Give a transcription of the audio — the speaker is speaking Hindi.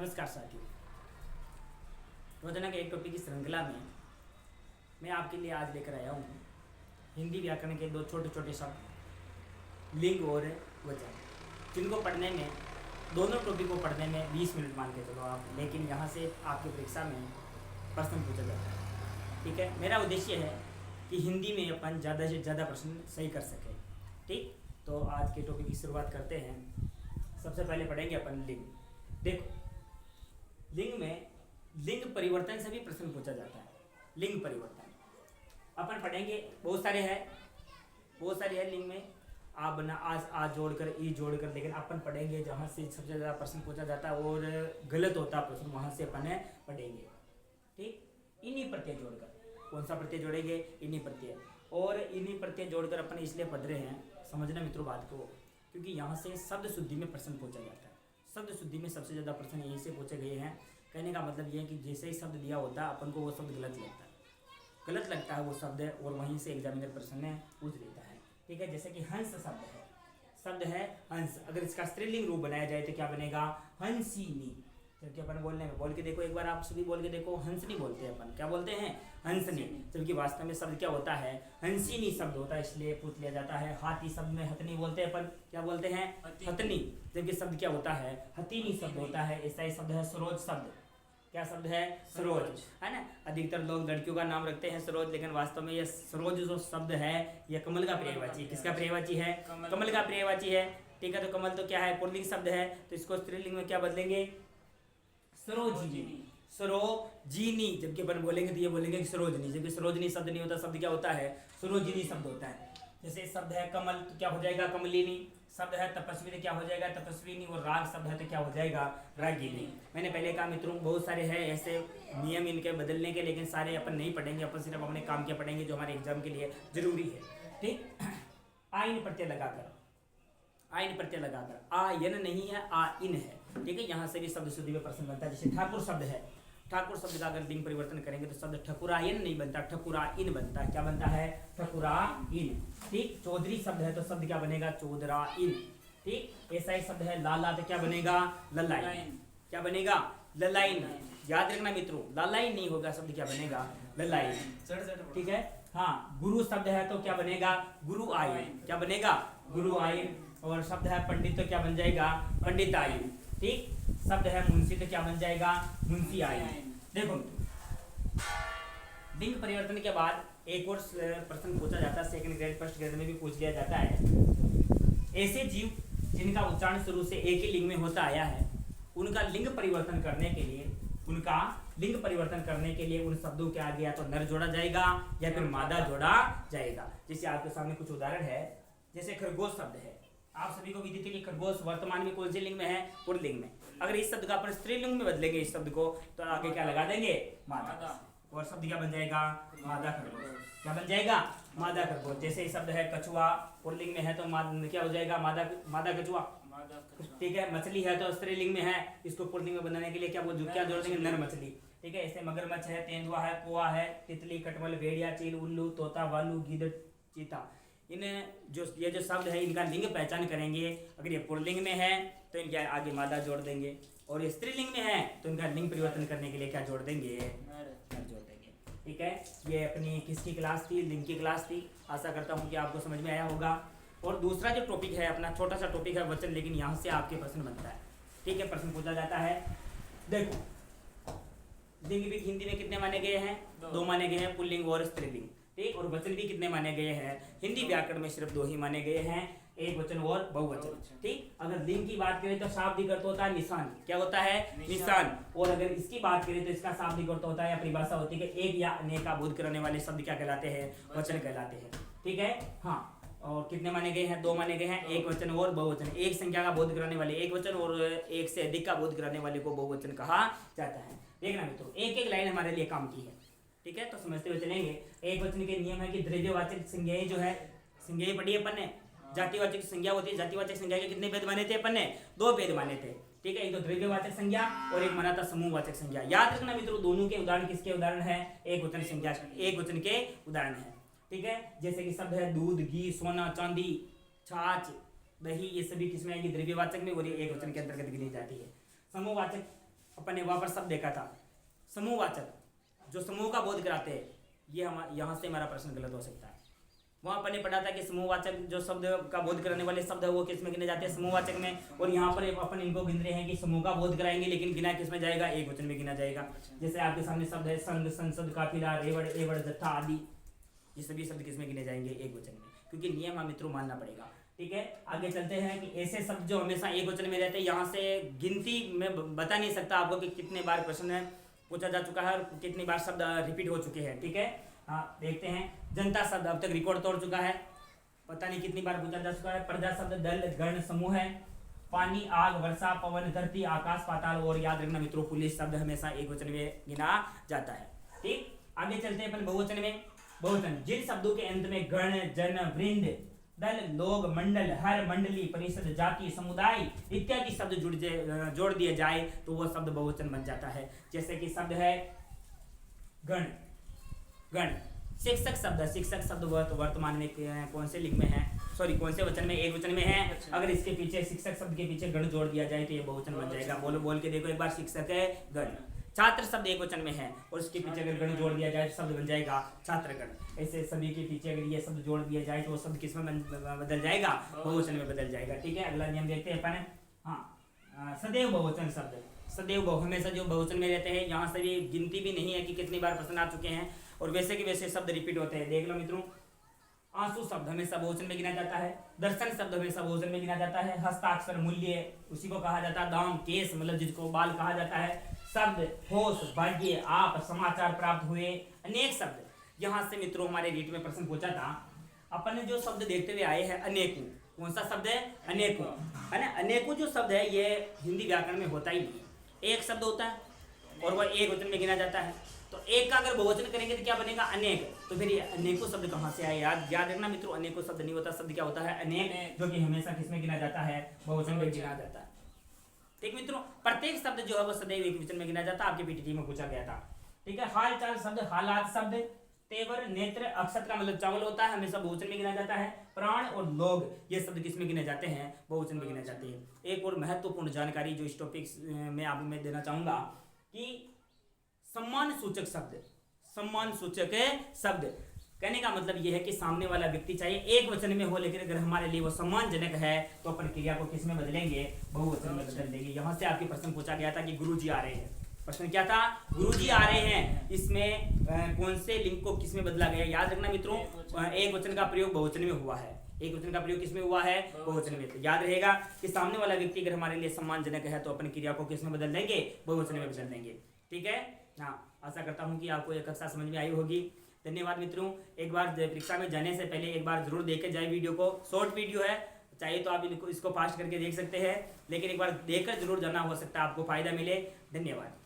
नमस्कार साथियों, रोजाना के एक टॉपिक की श्रृंखला में मैं आपके लिए आज लेकर आया हूँ हिंदी व्याकरण के दो छोटे छोटे शब्द लिंग और वचन, जिनको पढ़ने में दोनों टॉपिक को पढ़ने में 20 मिनट मान के चलो आप, लेकिन यहाँ से आपकी परीक्षा में प्रश्न पूछा जाता है। ठीक है, मेरा उद्देश्य है कि हिंदी में अपन ज़्यादा से ज़्यादा प्रश्न सही कर सकें। ठीक, तो आज के टॉपिक की शुरुआत करते हैं। सबसे पहले पढ़ेंगे अपन लिंग। देखो, लिंग में लिंग परिवर्तन से भी प्रश्न पूछा जाता है। लिंग परिवर्तन अपन पढ़ेंगे, बहुत सारे हैं लिंग में। आ बना आज जोड़कर ई जोड़कर, लेकिन अपन पढ़ेंगे जहाँ से सबसे ज़्यादा प्रश्न पूछा जाता है और गलत होता प्रश्न, वहाँ से अपन पढ़ेंगे। ठीक, इन्हीं प्रत्यय जोड़कर, कौन सा प्रत्यय जोड़ेंगे? इन्हीं प्रत्यय। और इन्हीं प्रत्यय जोड़कर अपन इसलिए पढ़ रहे हैं, समझना मित्रों बात को, क्योंकि यहाँ से शब्द शुद्धि में प्रश्न पूछा जाता है। शब्द शुद्धि में सबसे ज़्यादा प्रश्न यहीं से पूछे गए हैं। कहने का मतलब ये है कि जैसे ही शब्द दिया होता है अपन को वो शब्द गलत लगता है वो शब्द, और वहीं से एग्जामिनर प्रश्न पूछ लेता है। ठीक है, जैसे कि हंस शब्द है हंस, अगर इसका स्त्रीलिंग रूप बनाया जाए तो क्या बनेगा? हंसिनी। जबकि अपन बोलने में, बोल के देखो एक बार, आप सभी बोल के देखो, हंस नहीं बोलते अपन, क्या बोलते हैं? हंसनी। जबकि वास्तव में शब्द क्या होता है? हंसिनी शब्द होता है, इसलिए पूछ लिया जाता है। हाथी शब्द में हथनी बोलते हैं अपन, क्या बोलते हैं? हथनी। जबकि शब्द क्या होता है? हथीनी शब्द होता है। ऐसा ही शब्द है सरोज शब्द। क्या शब्द है? सरोज, है ना। अधिकतर लोग लड़कियों का नाम रखते हैं सरोज, लेकिन वास्तव में ये सरोज जो शब्द है यह कमल का पर्यायवाची। किसका पर्यायवाची है? कमल का पर्यायवाची है। ठीक है, तो कमल तो क्या है? पुल्लिंग शब्द है, तो इसको स्त्रीलिंग में क्या बदलेंगे? सरोजिनी। जबकि अपन बोलेंगे तो ये बोलेंगे कि सरोजनी, जबकि सरोजनी शब्द नहीं होता। शब्द क्या होता है? सरोजिनी शब्द होता है। जैसे शब्द है कमल तो क्या हो जाएगा? कमलिनी। शब्द है तपस्वी तो क्या हो जाएगा? तपस्विनी। और राग शब्द है तो क्या हो जाएगा? रागिनी। मैंने पहले कहा मित्रों, बहुत सारे हैं ऐसे नियम इनके बदलने के, लेकिन सारे अपन नहीं पढ़ेंगे। अपन सिर्फ अपने काम के पढ़ेंगे जो हमारे एग्जाम के लिए जरूरी है। ठीक, आइन प्रत्यय लगाकर, आयन नहीं है, आइन है। ठीक है, यहाँ से भी शब्द शुद्धि में प्रश्न बनता है। जैसे ठाकुर शब्द है, ठाकुर शब्द का अगर लिंग परिवर्तन करेंगे तो शब्द ठकुरायन नहीं बनता, ठकुराइन बनता है। क्या बनता है? ठकुराइन। ठीक, चौधरी शब्द है तो शब्द क्या बनेगा? चौधराइन। ठीक, ऐसा ही शब्द है लाला तो क्या बनेगा? ललाइन। क्या बनेगा? ललाइन। याद रखना मित्रों, लालाइन नहीं होगा, शब्द क्या बनेगा? ललाइन। ठीक है, हाँ। गुरु शब्द है तो क्या बनेगा? गुरु आइन। क्या बनेगा? गुरु आइन। और शब्द है पंडित तो क्या बन जाएगा? पंडित आइन। ठीक, शब्द है मुंशी तो क्या बन जाएगा? मुंशी आइन। देखो, लिंग परिवर्तन के बाद एक और प्रश्न पूछा जाता है, सेकंड ग्रेड फर्स्ट ग्रेड में भी पूछ लिया जाता है। ऐसे जीव जिनका उच्चारण शुरू से एक ही लिंग में होता आया है, उनका लिंग परिवर्तन करने के लिए उन शब्दों के आगे या तो नर जोड़ा जाएगा या फिर मादा जोड़ा जाएगा। जैसे आपके सामने कुछ उदाहरण है। जैसे खरगोश शब्द है, आप सभी को विदित है कि खरगोश वर्तमान में कौन से लिंग में है? पुल्लिंग में। अगर इस शब्द का अपन स्त्रीलिंग में बदलेंगे इस शब्द को, तो आगे क्या लगा देंगे? मादा। और शब्द क्या बन जाएगा? मादा खरगोश। क्या बन जाएगा? मादा खरगोश। जैसे इस शब्द है कछुआ, पुल्लिंग में है तो क्या हो जाएगा? मादा कछुआ। ठीक है, मछली है तो स्त्रीलिंग में है, इसको पुल्लिंग में बनाने के लिए क्या जोड़ देंगे? नर मछली। ठीक है, ऐसे मगरमच्छ है, तेंदुआ है, कौवा है, तितली, कटमल, भेड़िया, चील, उल्लू, तोता, भालू, गिद्ध, चीता। इन ये जो शब्द है इनका लिंग पहचान करेंगे। अगर ये पुल्लिंग में है तो इनके आगे मादा जोड़ देंगे, और ये स्त्रीलिंग में है तो इनका लिंग परिवर्तन करने के लिए क्या जोड़ देंगे? नर जोड़ देंगे। ठीक है, ये अपनी किसकी क्लास थी? लिंग की क्लास थी। आशा करता हूँ कि आपको समझ में आया होगा। और दूसरा जो टॉपिक है अपना, छोटा सा टॉपिक है वचन, लेकिन यहाँ से आपके प्रश्न बनता है। ठीक है, प्रश्न पूछा जाता है। देखो, लिंग भी हिंदी में कितने माने गए हैं? दो माने गए हैं, पुल्लिंग और स्त्रीलिंग। ठीक, और वचन भी कितने माने गए हैं? हिंदी व्याकरण में सिर्फ दो ही माने गए हैं, एक वचन और बहुवचन। ठीक, अगर लिंग की बात करें तो शाब्दिक अर्थ होता है निशान। क्या होता है? निशान। और अगर इसकी बात करें तो इसका शाब्दिक अर्थ होता है या परिभाषा होती है कि एक या अनेक का बोध कराने वाले शब्द क्या कहलाते हैं? वचन कहलाते हैं। ठीक है, हाँ। और कितने माने गए हैं? दो माने गए हैं, एक वचन और बहुवचन। एक संख्या का बोध कराने वाले एक वचन, और एक से अधिक का बोध कराने वाले को बहुवचन कहा जाता है। देखना मित्रों, एक एक लाइन हमारे लिए काम की है। ठीक है, तो समझते हुए चलेंगे। एक वचन के नियम है कि द्रव्यवाचक संज्ञाएं जो है, संज्ञाएं पढ़ी अपन ने। जातिवाचक संज्ञा होती है, जातिवाचक संज्ञा के कितने भेद माने थे अपन ने? दो भेद माने थे। ठीक है, एक तो द्रव्यवाचक संज्ञा और एक माना था समूहवाचक संज्ञा। याद रखना मित्रों, दोनों के उदाहरण किसके उदाहरण है? एक वचन संज्ञा, एक वचन के उदाहरण है। ठीक है, जैसे कि शब्द है दूध, घी, सोना, चांदी, छाछ, दही, ये सभी किसमें आएगी? द्रव्यवाचक में, और ये एक वचन के अंतर्गत गिनी जाती है। समूहवाचक अपन ने वहां पर शब्द देखा था समूहवाचक, जो समूह का बोध कराते हैं, ये हम यहाँ से हमारा प्रश्न गलत हो सकता है। वहाँ अपन ने पढ़ा था कि समूहवाचक जो शब्द का बोध कराने वाले शब्द है वो किस में गिने जाते हैं, समूहवाचक में। और यहाँ पर अपन इनको गिन रहे हैं कि समूह का बोध कराएंगे, लेकिन गिना किस में जाएगा, एक वचन में गिना जाएगा। जैसे आपके सामने शब्द है संघ, संसद, काफिला, रेवड़, एवड़, जत्था आदि, ये सभी शब्द किस में गिने जाएंगे, एक वचन में, क्योंकि नियम हम मित्रों मानना पड़ेगा। ठीक है, आगे चलते हैं कि ऐसे शब्द जो हमेशा एक वचन में रहते हैं, यहाँ से गिनती में बता नहीं सकता आपको कि कितने बार प्रश्न पूछा जा चुका है और कितनी बार शब्द रिपीट हो चुके हैं। ठीक है, हाँ देखते हैं। जनता शब्द अब तक रिकॉर्ड तोड़ चुका है, पता नहीं कितनी बार पूछा जा चुका है। प्रजा शब्द दल, गण, समूह है। पानी, आग, वर्षा, पवन, धरती, आकाश, पाताल। और याद रखना मित्रों, पुलिस शब्द हमेशा एक वचन में गिना जाता है। ठीक, आगे चलते हैं अपन बहुवचन में। बहुवचन जिन शब्दों के अंत में गण, जन, वृंद, दल, लोग, मंडल, हर, मंडली, परिषद, जाति, समुदाय इत्यादि शब्द जोड़ दिए जाए तो वह शब्द बहुवचन बन जाता है। जैसे कि शब्द है गण, गण। शिक्षक शब्द, शिक्षक शब्द वर्तमान में कौन से लिंग में है, सॉरी कौन से वचन में, एक वचन में है। अगर इसके पीछे शिक्षक शब्द के पीछे गण जोड़ दिया जाए तो ये बहुवचन बन जाएगा। बोलो, बोल के देखो एक बार, शिक्षक है गण। छात्र शब्द एक वचन में है और उसके पीछे अगर गण जोड़ दिया जाए तो शब्द बन जाएगा छात्रगण। ऐसे सभी के पीछे अगर ये शब्द जोड़ दिया जाए तो वो शब्द किस में बदल जाएगा, बहुवचन में बदल जाएगा। ठीक है, अगला नियम देखते हैं अपन। हाँ, सदैव बहुवचन शब्द, सदैव हमेशा जो बहुवचन में रहते हैं, यहाँ से भी गिनती भी नहीं है कि कितनी बार प्रश्न आ चुके हैं और वैसे के वैसे शब्द रिपीट होते हैं। देख लो मित्रों, आंसू शब्द हमेशा बहुवचन में गिना जाता है। दर्शन शब्द हमेशा बहुवचन में गिना जाता है। हस्ताक्षर, मूल्य, उसी को कहा जाता है। दाम, केस मतलब जिसको बाल कहा जाता है। शब्द, होश, भाग्य, आप, समाचार प्राप्त हुए, अनेक शब्द। यहाँ से मित्रों हमारे रीट में प्रश्न पूछा था, अपन ने जो शब्द देखते हुए आए हैं अनेकों, कौन सा शब्द है, अनेकों, है ना। अनेकों जो शब्द है ये हिंदी व्याकरण में होता ही नहीं, एक शब्द होता है और वह एक वचन में गिना जाता है। तो एक का अगर बहुवचन करेंगे तो क्या बनेगा, अनेक। तो फिर ये अनेकों शब्द कहाँ से आए, याद रखना मित्रों, अनेकों शब्द नहीं होता, शब्द क्या होता है, अनेक, जो कि हमेशा किसमें गिना जाता है, बहुवचन में गिना जाता है। ठीक मित्रों, प्रत्येक शब्द जो है वो सदैव एक वचन में गिना जाता है, आपके पीटीटी में पूछा गया था। ठीक है, हाल चाल शब्द, हालात शब्द, तेवर, नेत्र, अक्षत का मतलब चावल होता है, हमेशा बहुवचन में गिना जाता है। प्राण और लोग ये शब्द किसमें गिने जाते हैं, बहुवचन में गिने जाते हैं। एक और महत्वपूर्ण जानकारी जो इस टॉपिक में आपको मैं देना चाहूंगा कि सम्मान सूचक शब्द, सम्मान सूचक शब्द कहने का मतलब यह है कि सामने वाला व्यक्ति चाहे एक वचन में हो, लेकिन अगर हमारे लिए वो सम्मानजनक है तो अपन क्रिया को किस में बदलेंगे, बहुवचन में बदल देंगे। यहाँ से आपके प्रश्न पूछा गया था कि गुरुजी आ रहे हैं, प्रश्न क्या था, गुरुजी आ रहे हैं, इसमें कौन से लिंग को किस में बदला गया। याद रखना मित्रों, एक वचन का प्रयोग बहुवचन में हुआ है, एक वचन का प्रयोग किसमें हुआ है, बहुवचन में। तो याद रहेगा कि सामने वाला व्यक्ति अगर हमारे लिए सम्मानजनक है तो अपन क्रिया को किस में बदल देंगे, बहुवचन में बदल देंगे। ठीक है, हाँ, आशा करता हूँ कि आपको यह कक्षा समझ में आई होगी। धन्यवाद मित्रों। एक बार परीक्षा में जाने से पहले एक बार जरूर देख के जाए वीडियो को, शॉर्ट वीडियो है, चाहिए तो आप इसको फास्ट करके देख सकते हैं, लेकिन एक बार देखकर जरूर जाना, हो सकता है आपको फायदा मिले। धन्यवाद।